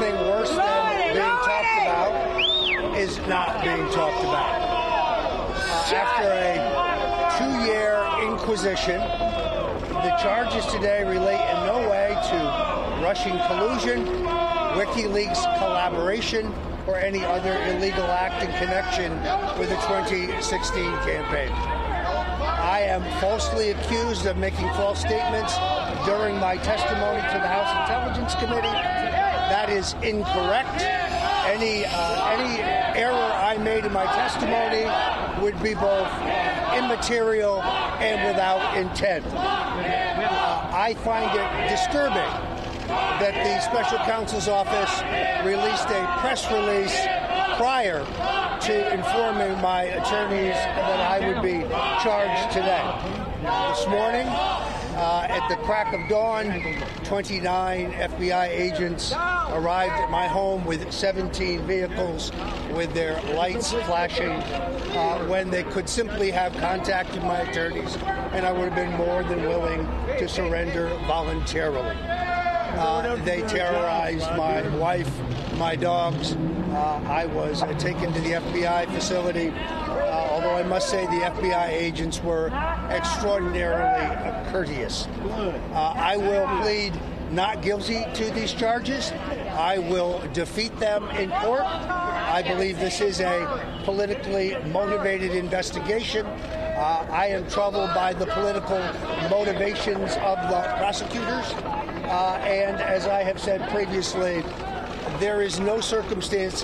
anything worse than being talked about is not being talked about. After a 2-year inquisition, the charges today relate in no way to Russian collusion, WikiLeaks collaboration, or any other illegal act in connection with the 2016 campaign. I am falsely accused of making false statements during my testimony to the House Intelligence Committee. That is incorrect. Any error I made in my testimony would be both immaterial and without intent. I find it disturbing that the special counsel's office released a press release prior to informing my attorneys that I would be charged today. This morning, at the crack of dawn, 29 FBI agents arrived at my home with 17 vehicles with their lights flashing when they could simply have contacted my attorneys, and I would have been more than willing to surrender voluntarily. They terrorized my wife, my dogs. I was taken to the FBI facility, although I must say the FBI agents were extraordinarily courteous. I will plead not guilty to these charges. I will defeat them in court. I believe this is a politically motivated investigation. I am troubled by the political motivations of the prosecutors. And as I have said previously, there is no circumstance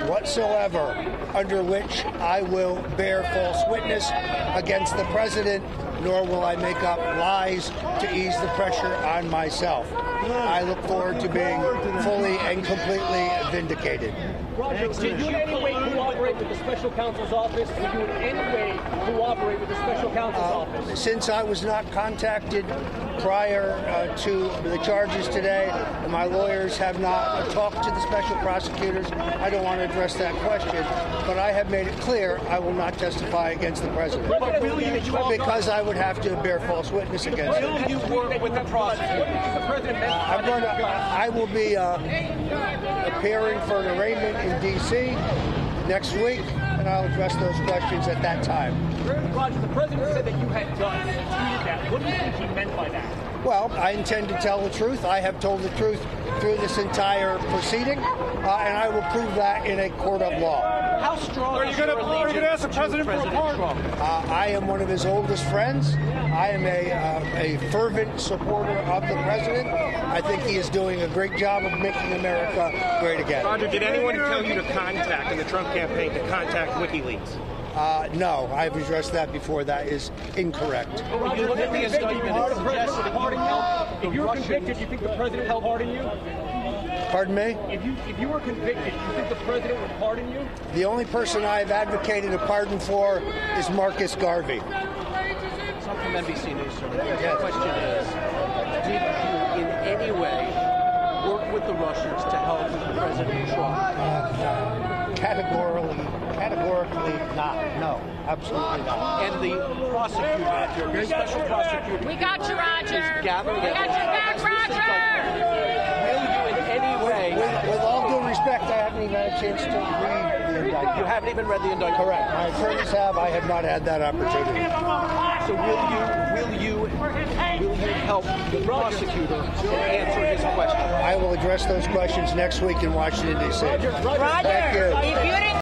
whatsoever under which I will bear false witness against the president, nor will I make up lies to ease the pressure on myself. I look forward to being fully and completely vindicated. Roger, did you in any way cooperate with the special counsel's office? Did you in any way cooperate with the special counsel's office? Since I was not contacted prior to the charges today, and my lawyers have not talked to the special prosecutors, I don't want to address that question, but I have made it clear I will not testify against the president. But will you because I would have to bear false witness against him. Will you work with the prosecutor? I will be appearing for an arraignment in D.C. next week, and I'll address those questions at that time. Roger, the president said that you had guns. He tweeted that. What do you think he meant by that? Well, I intend to tell the truth. I have told the truth through this entire proceeding, and I will prove that in a court of law. How strong are you going to ask the president for a pardon? I am one of his oldest friends. I am a fervent supporter of the president. I think he is doing a great job of making America great again. Roger, did anyone tell you to contact, in the Trump campaign, to contact WikiLeaks? No, I've addressed that before. That is incorrect. If you're convicted, do you think the president will pardon you? Pardon me? If you were convicted, do you think the president would pardon you? The only person I have advocated a pardon for is Marcus Garvey. Some from NBC News, sir. Yes. The question is, did you in any way work with the Russians to help President Trump? Categorically not. No, absolutely not. And the prosecutor, your special prosecutor, we got you, Roger. is gathering We got your back, Roger. Will you in any way... With all due respect, I haven't even had a chance to read the indictment. You haven't even read the indictment? Correct. My attorneys have. I have not had that opportunity. So will you help the prosecutor answer his question? I will address those questions next week in Washington, D.C. Roger, Thank you. if you didn't